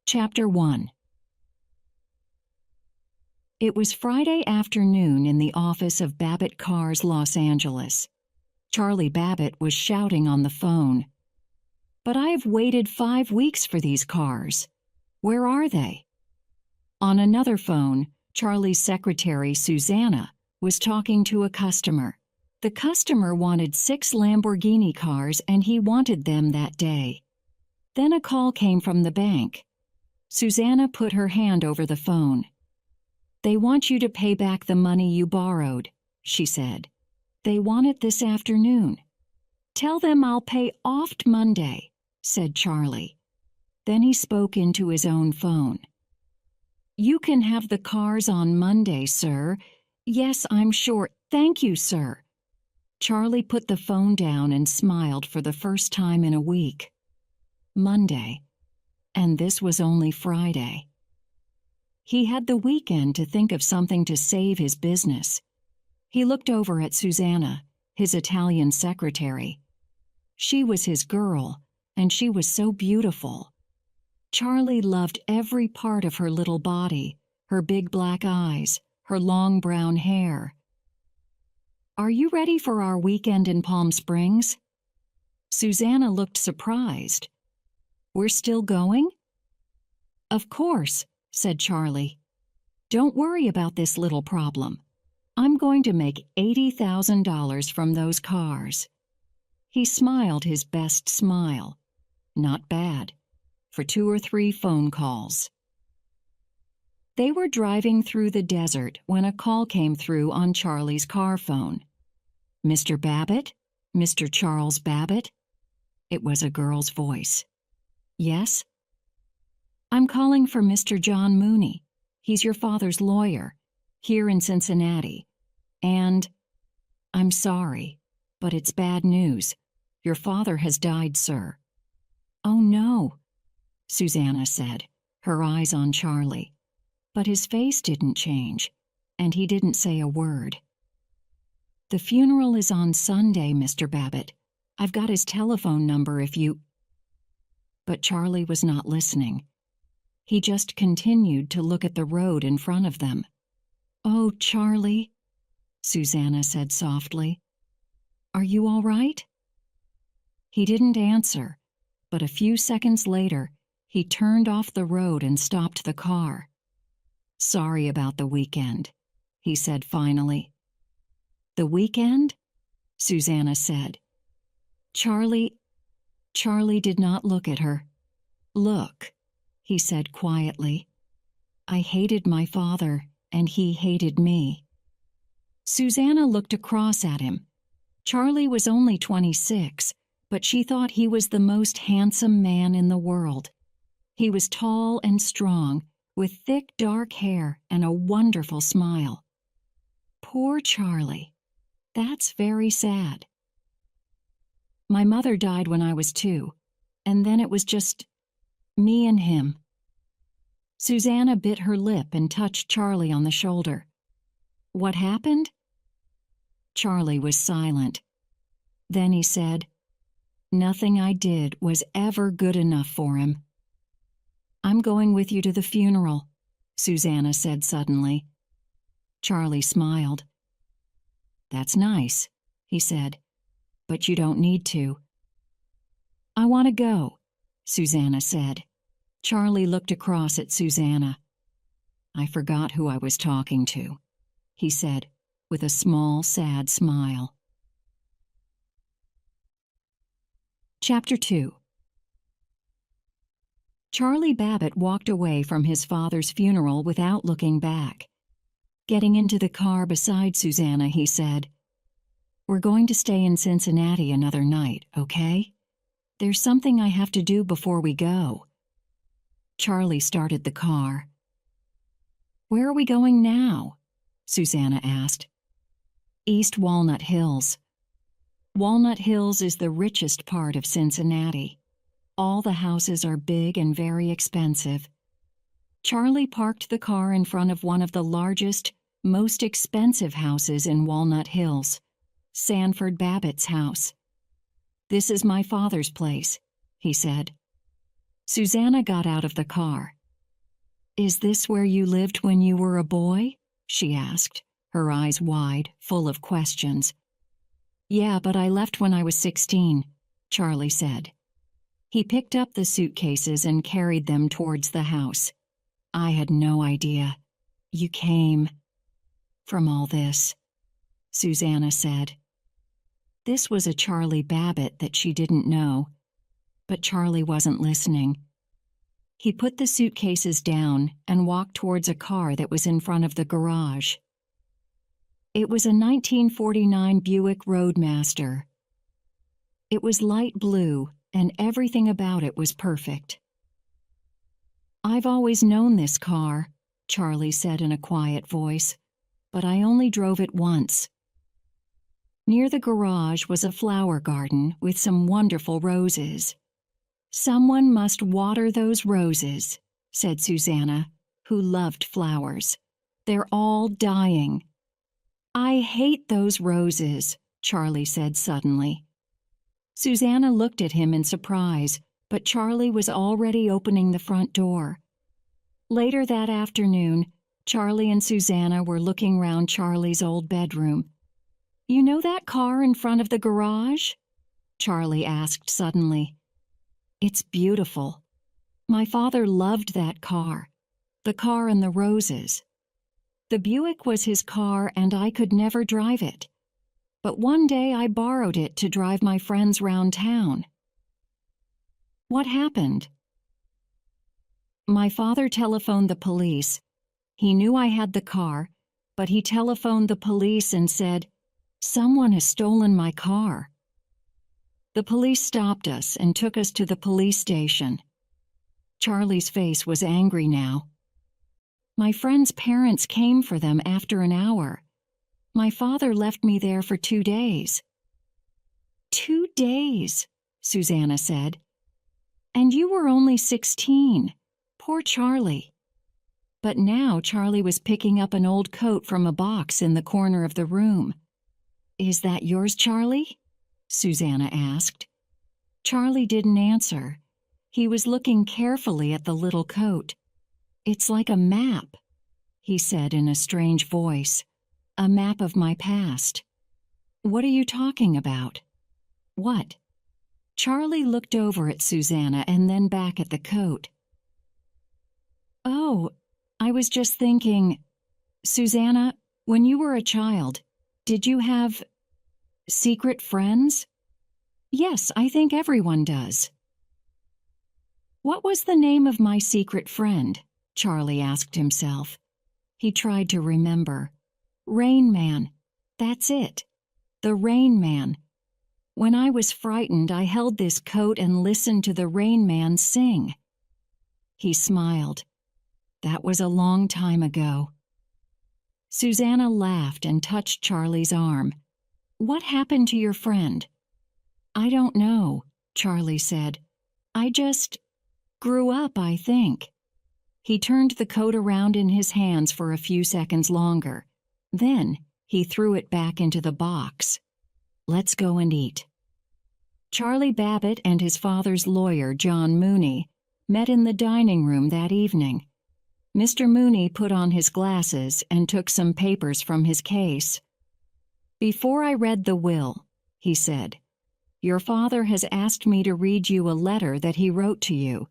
Chapter 1. It was Friday afternoon in the office of Babbitt Cars, Los Angeles. Charlie Babbitt was shouting on the phone. "But I've waited 5 weeks for these cars. Where are they?" On another phone, Charlie's secretary, Susanna, was talking to a customer. The customer wanted 6 Lamborghini cars and he wanted them that day. Then a call came from the bank. Susanna put her hand over the phone. "They want you to pay back the money you borrowed," she said. "They want it this afternoon." "Tell them I'll pay oft Monday," said Charlie. Then he spoke into his own phone. "You can have the cars on Monday, sir." "Yes, I'm sure. Thank you, sir." Charlie put the phone down and smiled for the first time in a week. Monday. And this was only Friday. He had the weekend to think of something to save his business. He looked over at Susanna, his Italian secretary. She was his girl, and she was so beautiful. Charlie loved every part of her little body, her big black eyes, her long brown hair. "Are you ready for our weekend in Palm Springs?" Susanna looked surprised. "We're still going?" "Of course," said Charlie. "Don't worry about this little problem. I'm going to make $80,000 from those cars." He smiled his best smile. Not bad. For 2 or 3 phone calls. They were driving through the desert when a call came through on Charlie's car phone. "Mr. Babbitt? Mr. Charles Babbitt?" It was a girl's voice. "Yes?" "I'm calling for Mr. John Mooney. He's your father's lawyer, here in Cincinnati. And I'm sorry, but it's bad news. Your father has died, sir." "Oh, no," Susanna said, her eyes on Charlie. But his face didn't change, and he didn't say a word. "The funeral is on Sunday, Mr. Babbitt. I've got his telephone number if you—" But Charlie was not listening. He just continued to look at the road in front of them. "Oh, Charlie," Susanna said softly. "Are you all right?" He didn't answer, but a few seconds later, he turned off the road and stopped the car. "Sorry about the weekend," he said finally. "The weekend?" Susanna said. Charlie did not look at her. "Look," he said quietly. "I hated my father, and he hated me." Susanna looked across at him. Charlie was only 26, but she thought he was the most handsome man in the world. He was tall and strong, with thick dark hair and a wonderful smile. Poor Charlie. That's very sad. "My mother died when I was 2, and then it was just me and him." Susanna bit her lip and touched Charlie on the shoulder. "What happened?" Charlie was silent. Then he said, "Nothing I did was ever good enough for him." "I'm going with you to the funeral," Susanna said suddenly. Charlie smiled. "That's nice," he said, "but you don't need to." "I want to go," Susanna said. Charlie looked across at Susanna. "I forgot who I was talking to," he said, with a small, sad smile. Chapter 2. Charlie Babbitt walked away from his father's funeral without looking back. Getting into the car beside Susanna, he said, "We're going to stay in Cincinnati another night, okay? There's something I have to do before we go." Charlie started the car. "Where are we going now?" Susanna asked. "East Walnut Hills." Walnut Hills is the richest part of Cincinnati. All the houses are big and very expensive. Charlie parked the car in front of one of the largest, most expensive houses in Walnut Hills, Sanford Babbitt's house. "This is my father's place," he said. Susanna got out of the car. Is this where you lived when you were a boy? She asked, her eyes wide, full of questions. Yeah, but I left when I was 16, Charlie said. He picked up the suitcases and carried them towards the house. I had no idea. You came from all this, Susanna said. This was a Charlie Babbitt that she didn't know, but Charlie wasn't listening. He put the suitcases down and walked towards a car that was in front of the garage. It was a 1949 Buick Roadmaster. It was light blue, and everything about it was perfect. I've always known this car, Charlie said in a quiet voice, but I only drove it once. Near the garage was a flower garden with some wonderful roses. Someone must water those roses, said Susanna, who loved flowers. They're all dying. I hate those roses, Charlie said suddenly. Susanna looked at him in surprise, but Charlie was already opening the front door. Later that afternoon, Charlie and Susanna were looking round Charlie's old bedroom. You know that car in front of the garage? Charlie asked suddenly. It's beautiful. My father loved that car, the car and the roses. The Buick was his car and I could never drive it. But one day I borrowed it to drive my friends round town. What happened? My father telephoned the police. He knew I had the car, but he telephoned the police and said, "Someone has stolen my car." The police stopped us and took us to the police station. Charlie's face was angry now. My friend's parents came for them after an hour. My father left me there for 2 days. 2 days, Susanna said. And you were only 16. Poor Charlie. But now Charlie was picking up an old coat from a box in the corner of the room. Is that yours, Charlie? Susanna asked. Charlie didn't answer. He was looking carefully at the little coat. It's like a map, he said in a strange voice. A map of my past. What are you talking about? What? Charlie looked over at Susanna and then back at the coat. Oh, I was just thinking, Susanna, when you were a child, did you have secret friends? Yes, I think everyone does. What was the name of my secret friend? Charlie asked himself. He tried to remember. Rain Man. That's it. The Rain Man. When I was frightened, I held this coat and listened to the Rain Man sing. He smiled. That was a long time ago. Susanna laughed and touched Charlie's arm. What happened to your friend? I don't know, Charlie said. I just grew up, I think. He turned the coat around in his hands for a few seconds longer. Then he threw it back into the box. Let's go and eat. Charlie Babbitt and his father's lawyer, John Mooney, met in the dining room that evening. Mr. Mooney put on his glasses and took some papers from his case. Before I read the will, he said, your father has asked me to read you a letter that he wrote to you.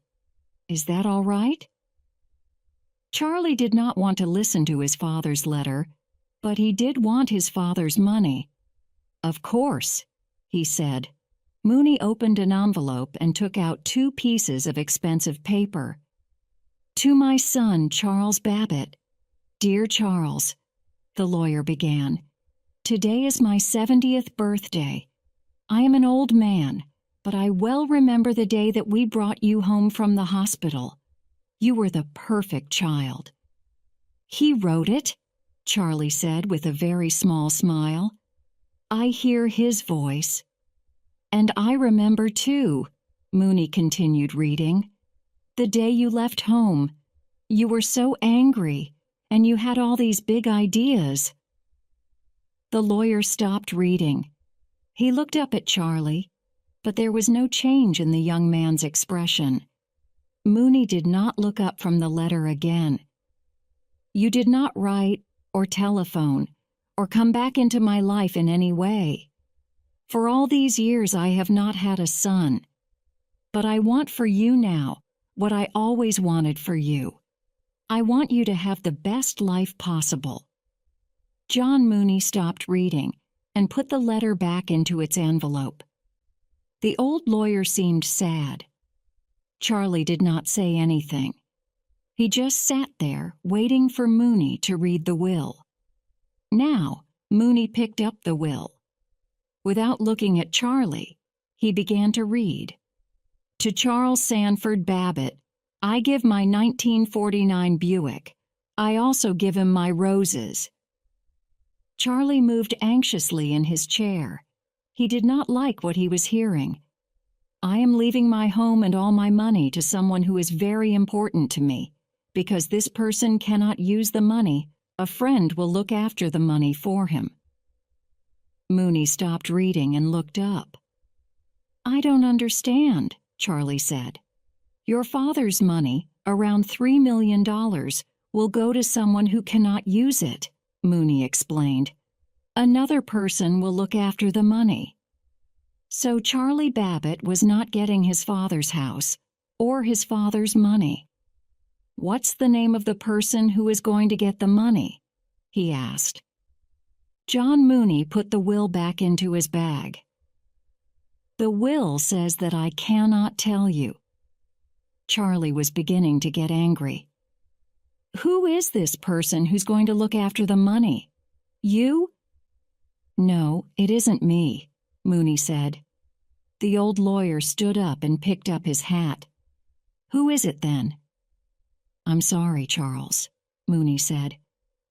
Is that all right? Charlie did not want to listen to his father's letter, but he did want his father's money. Of course, he said. Mooney opened an envelope and took out 2 pieces of expensive paper. To my son, Charles Babbitt. Dear Charles, the lawyer began, today is my 70th birthday. I am an old man, but I well remember the day that we brought you home from the hospital. You were the perfect child. He wrote it, Charlie said with a very small smile. I hear his voice. And I remember too, Mooney continued reading. The day you left home, you were so angry, and you had all these big ideas. The lawyer stopped reading. He looked up at Charlie, but there was no change in the young man's expression. Mooney did not look up from the letter again. You did not write or telephone or come back into my life in any way. For all these years I have not had a son. But I want for you now what I always wanted for you. I want you to have the best life possible. John Mooney stopped reading and put the letter back into its envelope. The old lawyer seemed sad. Charlie did not say anything. He just sat there waiting for Mooney to read the will. Now, Mooney picked up the will. Without looking at Charlie, he began to read. To Charles Sanford Babbitt, I give my 1949 Buick. I also give him my roses. Charlie moved anxiously in his chair. He did not like what he was hearing. I am leaving my home and all my money to someone who is very important to me. Because this person cannot use the money, a friend will look after the money for him. Mooney stopped reading and looked up. I don't understand, Charlie said. Your father's money, around $3 million, will go to someone who cannot use it, Mooney explained. Another person will look after the money. So Charlie Babbitt was not getting his father's house or his father's money. What's the name of the person who is going to get the money? He asked. John Mooney put the will back into his bag. The will says that I cannot tell you. Charlie was beginning to get angry. Who is this person who's going to look after the money? You? No, it isn't me, Mooney said. The old lawyer stood up and picked up his hat. Who is it then? I'm sorry, Charles, Mooney said.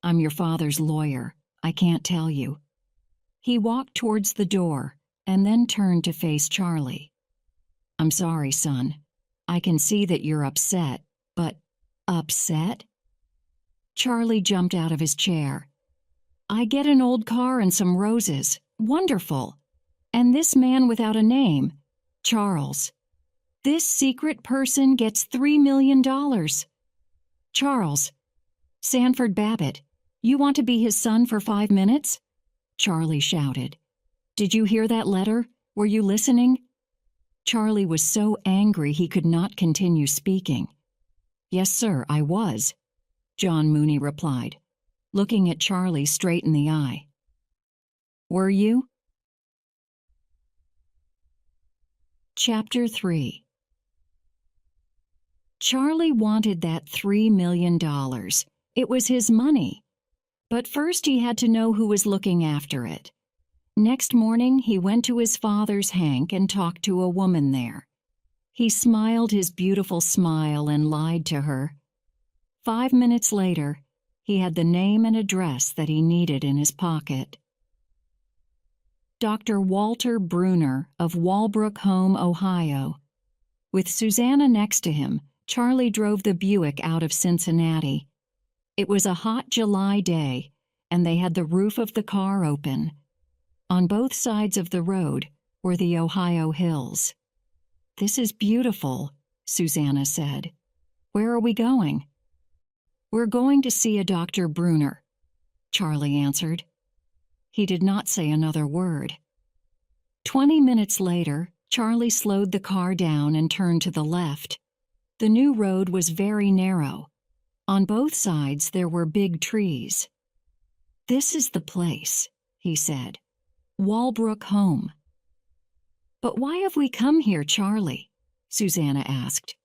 I'm your father's lawyer. I can't tell you. He walked towards the door and then turned to face Charlie. I'm sorry, son. I can see that you're upset, but upset? Charlie jumped out of his chair. I get an old car and some roses. Wonderful. And this man without a name, Charles. This secret person gets $3 million. Charles, Sanford Babbitt, you want to be his son for 5 minutes? Charlie shouted. Did you hear that letter? Were you listening? Charlie was so angry he could not continue speaking. Yes, sir, I was, John Mooney replied, looking at Charlie straight in the eye. Were you? Chapter 3. Charlie wanted that $3 million. It was his money. But first he had to know who was looking after it. Next morning he went to his father's hank and talked to a woman there. He smiled his beautiful smile and lied to her. 5 minutes later, he had the name and address that he needed in his pocket. Dr. Walter Bruner of Wallbrook Home, Ohio. With Susanna next to him, Charlie drove the Buick out of Cincinnati. It was a hot July day, and they had the roof of the car open. On both sides of the road were the Ohio hills. This is beautiful, Susanna said. Where are we going? We're going to see a Dr. Bruner, Charlie answered. He did not say another word. 20 minutes later, Charlie slowed the car down and turned to the left. The new road was very narrow. On both sides there were big trees. This is the place, he said. Wallbrook Home. But why have we come here, Charlie? Susanna asked.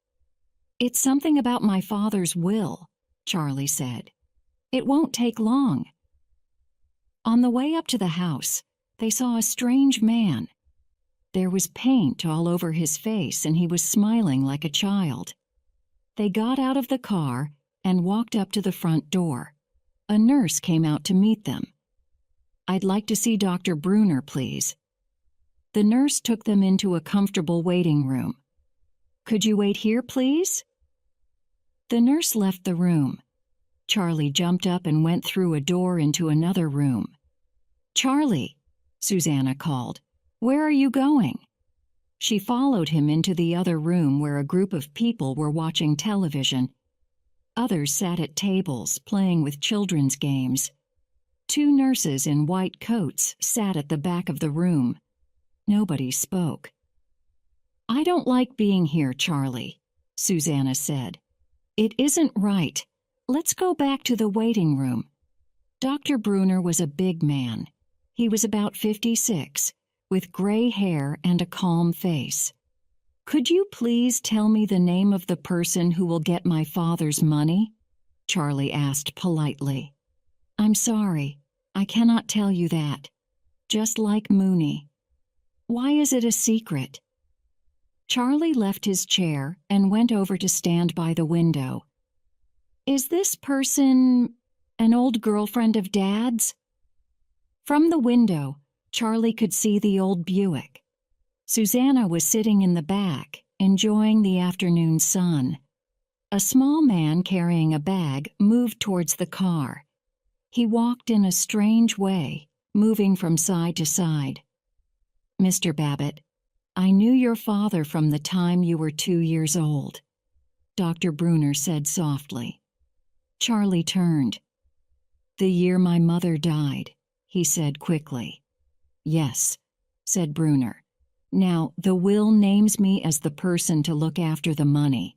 It's something about my father's will, Charlie said. It won't take long. On the way up to the house, they saw a strange man. There was paint all over his face and he was smiling like a child. They got out of the car and walked up to the front door. A nurse came out to meet them. I'd like to see Dr. Bruner, please. The nurse took them into a comfortable waiting room. Could you wait here, please? The nurse left the room. Charlie jumped up and went through a door into another room. Charlie, Susanna called, where are you going? She followed him into the other room where a group of people were watching television. Others sat at tables playing with children's games. 2 nurses in white coats sat at the back of the room. Nobody spoke. "I don't like being here, Charlie," Susanna said. "It isn't right. Let's go back to the waiting room." Dr. Brunner was a big man. He was about 56, with gray hair and a calm face. "Could you please tell me the name of the person who will get my father's money?" Charlie asked politely. "I'm sorry, I cannot tell you that. Just like Mooney." "Why is it a secret?" Charlie left his chair and went over to stand by the window. "Is this person an old girlfriend of Dad's?" From the window, Charlie could see the old Buick. Susanna was sitting in the back, enjoying the afternoon sun. A small man carrying a bag moved towards the car. He walked in a strange way, moving from side to side. "Mr. Babbitt, I knew your father from the time you were 2 years old," Dr. Brunner said softly. Charlie turned. "The year my mother died," he said quickly. "Yes," said Brunner. "Now, the will names me as the person to look after the money,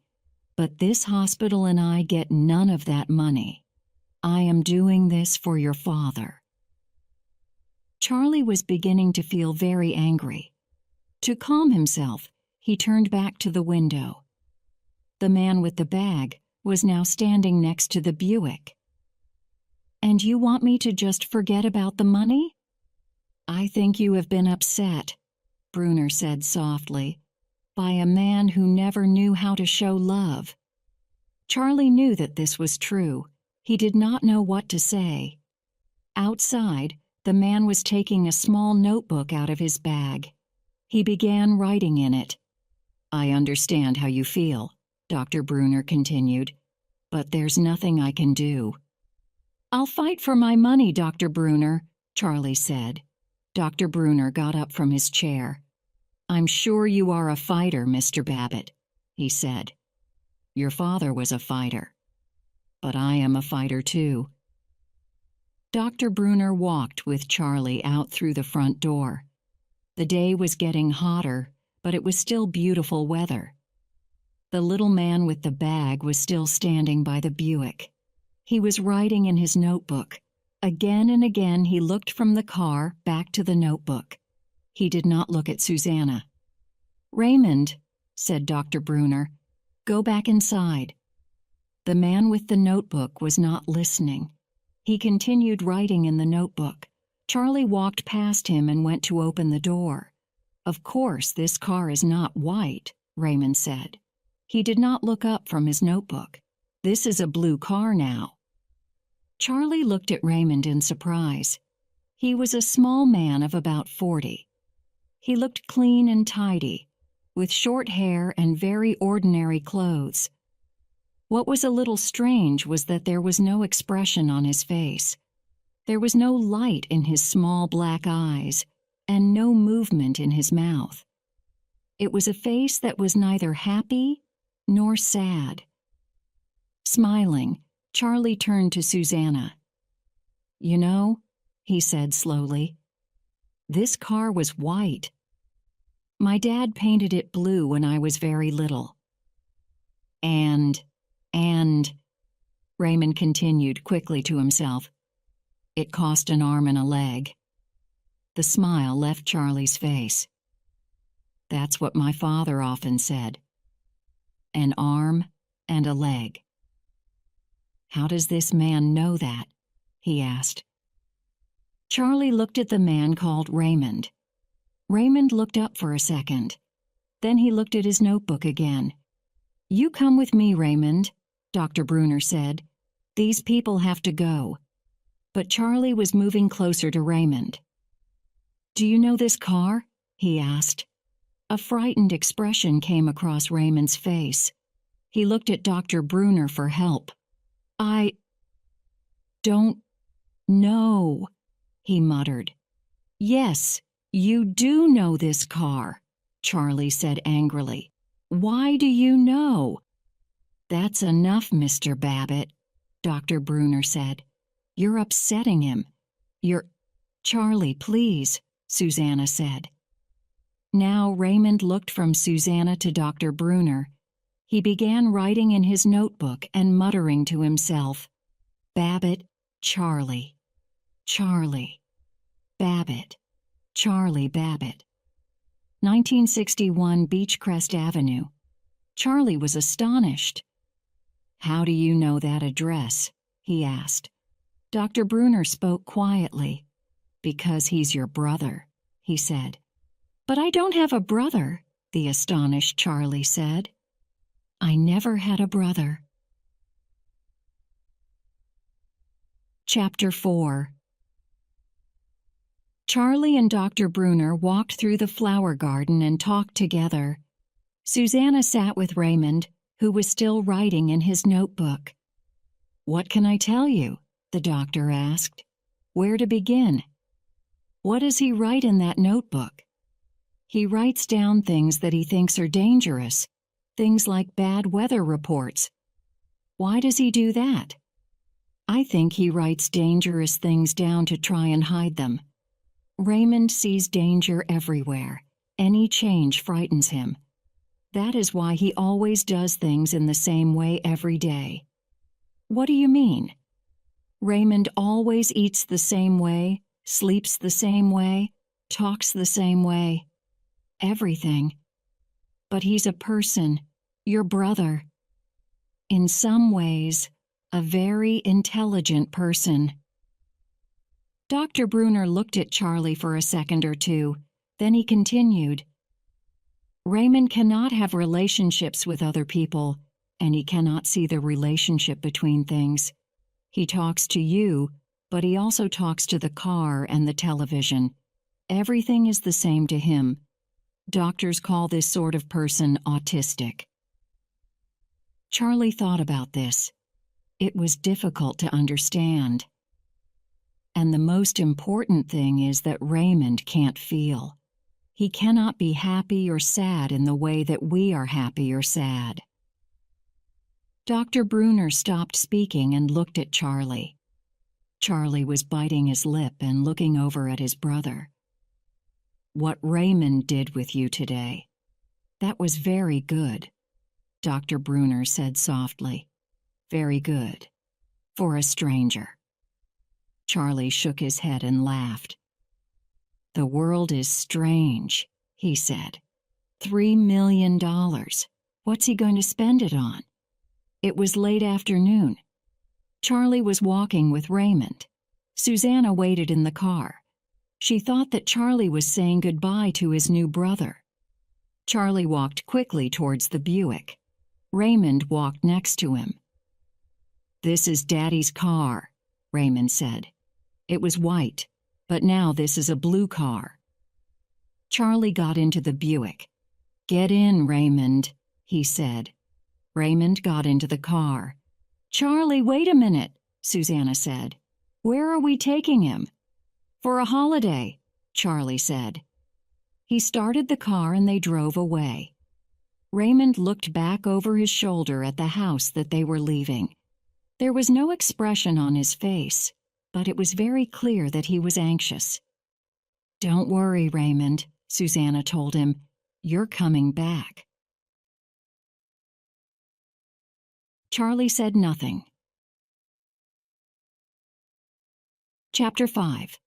but this hospital and I get none of that money. I am doing this for your father." Charlie was beginning to feel very angry. To calm himself, he turned back to the window. The man with the bag was now standing next to the Buick. "And you want me to just forget about the money?" "I think you have been upset," Brunner said softly, "by a man who never knew how to show love." Charlie knew that this was true. He did not know what to say. Outside, the man was taking a small notebook out of his bag. He began writing in it. "I understand how you feel," Dr. Brunner continued, "but there's nothing I can do." "I'll fight for my money, Dr. Brunner," Charlie said. Dr. Brunner got up from his chair. "I'm sure you are a fighter, Mr. Babbitt," he said. "Your father was a fighter. But I am a fighter too." Dr. Brunner walked with Charlie out through the front door. The day was getting hotter, but it was still beautiful weather. The little man with the bag was still standing by the Buick. He was writing in his notebook. Again and again he looked from the car back to the notebook. He did not look at Susanna. "Raymond," said Dr. Brunner, "go back inside." The man with the notebook was not listening. He continued writing in the notebook. Charlie walked past him and went to open the door. "Of course, this car is not white," Raymond said. He did not look up from his notebook. "This is a blue car now." Charlie looked at Raymond in surprise. He was a small man of about 40. He looked clean and tidy, with short hair and very ordinary clothes. What was a little strange was that there was no expression on his face. There was no light in his small black eyes, and no movement in his mouth. It was a face that was neither happy nor sad. Smiling, Charlie turned to Susanna. "You know," he said slowly, "this car was white. My dad painted it blue when I was very little." And, Raymond continued quickly to himself, "it cost an arm and a leg." The smile left Charlie's face. "That's what my father often said. An arm and a leg." "How does this man know that?" he asked. Charlie looked at the man called Raymond. Raymond looked up for a second. Then he looked at his notebook again. "You come with me, Raymond," Dr. Brunner said. "These people have to go." But Charlie was moving closer to Raymond. "Do you know this car?" he asked. A frightened expression came across Raymond's face. He looked at Dr. Brunner for help. "I don't know," he muttered. "Yes, you do know this car," Charlie said angrily. "Why do you know?" "That's enough, Mr. Babbitt," Dr. Bruner said. "You're upsetting him. You're—" "Charlie, please," Susanna said. Now Raymond looked from Susanna to Dr. Bruner. He began writing in his notebook and muttering to himself, "Babbitt, Charlie. Charlie. Babbitt. Charlie Babbitt." 1961 Beechcrest Avenue. Charlie was astonished. "How do you know that address?" he asked. Dr. Bruner spoke quietly. "Because he's your brother," he said. "But I don't have a brother," the astonished Charlie said. "I never had a brother." Chapter 4. Charlie and Dr. Bruner walked through the flower garden and talked together. Susanna sat with Raymond, who was still writing in his notebook. "What can I tell you?" the doctor asked. "Where to begin?" "What does he write in that notebook?" "He writes down things that he thinks are dangerous, things like bad weather reports." "Why does he do that?" "I think he writes dangerous things down to try and hide them. Raymond sees danger everywhere. Any change frightens him. That is why he always does things in the same way every day." "What do you mean?" "Raymond always eats the same way, sleeps the same way, talks the same way. Everything. But he's a person, your brother. In some ways, a very intelligent person." Dr. Bruner looked at Charlie for a second or two. Then he continued, "Raymond cannot have relationships with other people, and he cannot see the relationship between things. He talks to you, but he also talks to the car and the television. Everything is the same to him. Doctors call this sort of person autistic." Charlie thought about this. It was difficult to understand. "And the most important thing is that Raymond can't feel. He cannot be happy or sad in the way that we are happy or sad." Dr. Bruner stopped speaking and looked at Charlie. Charlie was biting his lip and looking over at his brother. "What Raymond did with you today, that was very good," Dr. Bruner said softly. "Very good. For a stranger." Charlie shook his head and laughed. "The world is strange," he said. $3 million. What's he going to spend it on?" It was late afternoon. Charlie was walking with Raymond. Susanna waited in the car. She thought that Charlie was saying goodbye to his new brother. Charlie walked quickly towards the Buick. Raymond walked next to him. "This is Daddy's car," Raymond said. "It was white, but now this is a blue car." Charlie got into the Buick. "Get in, Raymond," he said. Raymond got into the car. "Charlie, wait a minute," Susanna said. "Where are we taking him?" "For a holiday," Charlie said. He started the car and they drove away. Raymond looked back over his shoulder at the house that they were leaving. There was no expression on his face, but it was very clear that he was anxious. "Don't worry, Raymond," Susanna told him. "You're coming back." Charlie said nothing. Chapter 5.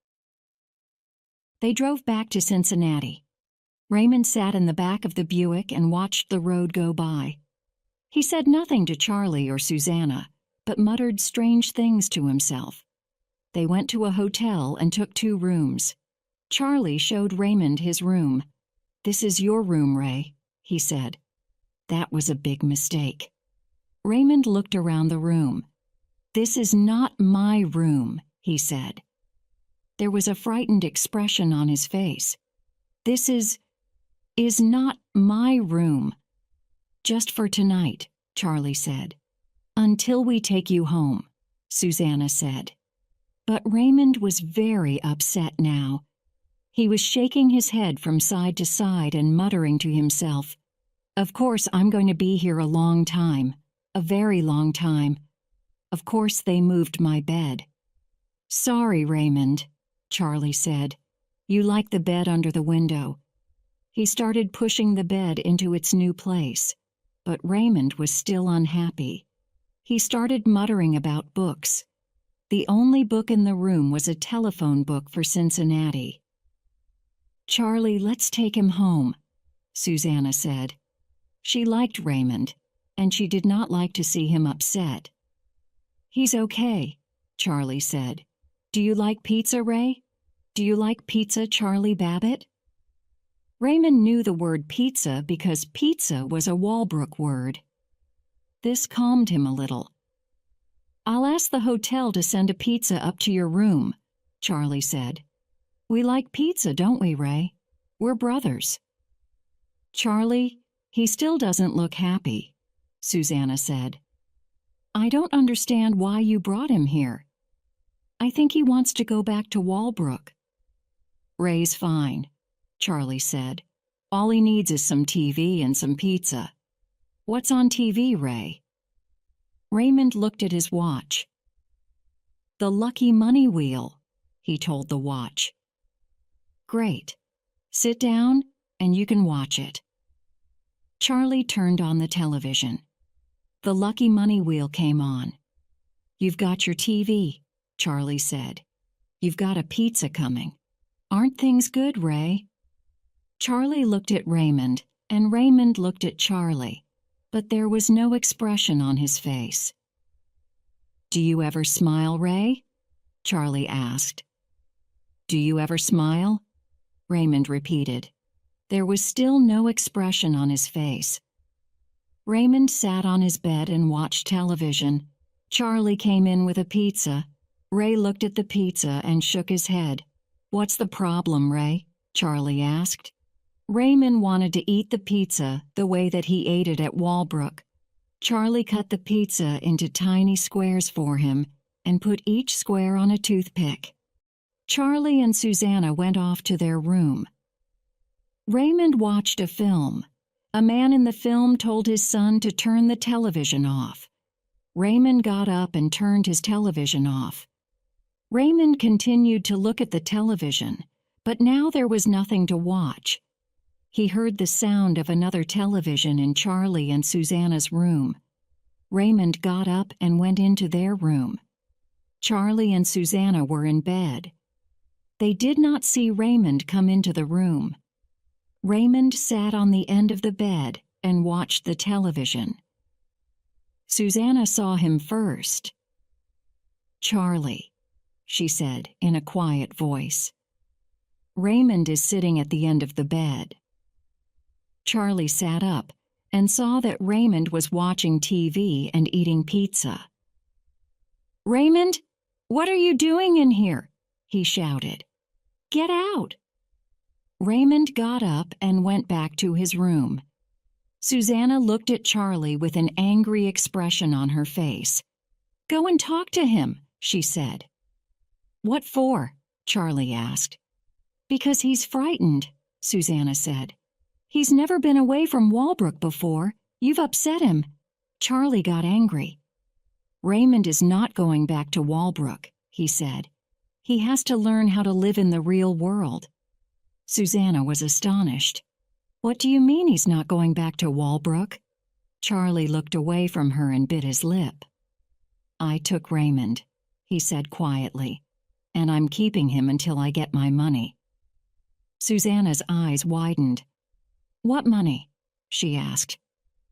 They drove back to Cincinnati. Raymond sat in the back of the Buick and watched the road go by. He said nothing to Charlie or Susanna, but muttered strange things to himself. They went to a hotel and took 2 rooms. Charlie showed Raymond his room. "This is your room, Ray," he said. That was a big mistake. Raymond looked around the room. "This is not my room," he said. There was a frightened expression on his face. "This is not my room." "Just for tonight," Charlie said. "Until we take you home," Susanna said. But Raymond was very upset now. He was shaking his head from side to side and muttering to himself, "Of course I'm going to be here a long time, a very long time. Of course they moved my bed." "Sorry, Raymond," Charlie said. "You like the bed under the window." He started pushing the bed into its new place, but Raymond was still unhappy. He started muttering about books. The only book in the room was a telephone book for Cincinnati. "Charlie, let's take him home," Susanna said. She liked Raymond, and she did not like to see him upset. "He's okay," Charlie said. "Do you like pizza, Ray? Do you like pizza, Charlie Babbitt?" Raymond knew the word pizza because pizza was a Wallbrook word. This calmed him a little. "I'll ask the hotel to send a pizza up to your room," Charlie said. "We like pizza, don't we, Ray? We're brothers." "Charlie, he still doesn't look happy," Susanna said. "I don't understand why you brought him here. I think he wants to go back to Wallbrook." "Ray's fine," Charlie said. "All he needs is some TV and some pizza." "What's on TV, Ray?" Raymond looked at his watch. "The Lucky Money Wheel," he told the watch. "Great. Sit down and you can watch it." Charlie turned on the television. The Lucky Money Wheel came on. "You've got your TV," Charlie said. "You've got a pizza coming. Aren't things good, Ray?" Charlie looked at Raymond, and Raymond looked at Charlie, but there was no expression on his face. "Do you ever smile, Ray?" Charlie asked. "Do you ever smile?" Raymond repeated. There was still no expression on his face. Raymond sat on his bed and watched television. Charlie came in with a pizza. Ray looked at the pizza and shook his head. "What's the problem, Ray?" Charlie asked. Raymond wanted to eat the pizza the way that he ate it at Wallbrook. Charlie cut the pizza into tiny squares for him and put each square on a toothpick. Charlie and Susanna went off to their room. Raymond watched a film. A man in the film told his son to turn the television off. Raymond got up and turned his television off. Raymond continued to look at the television, but now there was nothing to watch. He heard the sound of another television in Charlie and Susanna's room. Raymond got up and went into their room. Charlie and Susanna were in bed. They did not see Raymond come into the room. Raymond sat on the end of the bed and watched the television. Susanna saw him first. "Charlie," she said in a quiet voice. "Raymond is sitting at the end of the bed." Charlie sat up and saw that Raymond was watching TV and eating pizza. "Raymond, what are you doing in here?" he shouted. "Get out!" Raymond got up and went back to his room. Susanna looked at Charlie with an angry expression on her face. "Go and talk to him," she said. "What for?" Charlie asked. "Because he's frightened," Susanna said. "He's never been away from Wallbrook before. You've upset him." Charlie got angry. "Raymond is not going back to Wallbrook," he said. "He has to learn how to live in the real world." Susanna was astonished. "What do you mean he's not going back to Wallbrook?" Charlie looked away from her and bit his lip. "I took Raymond," he said quietly, "and I'm keeping him until I get my money." Susanna's eyes widened. "What money?" she asked.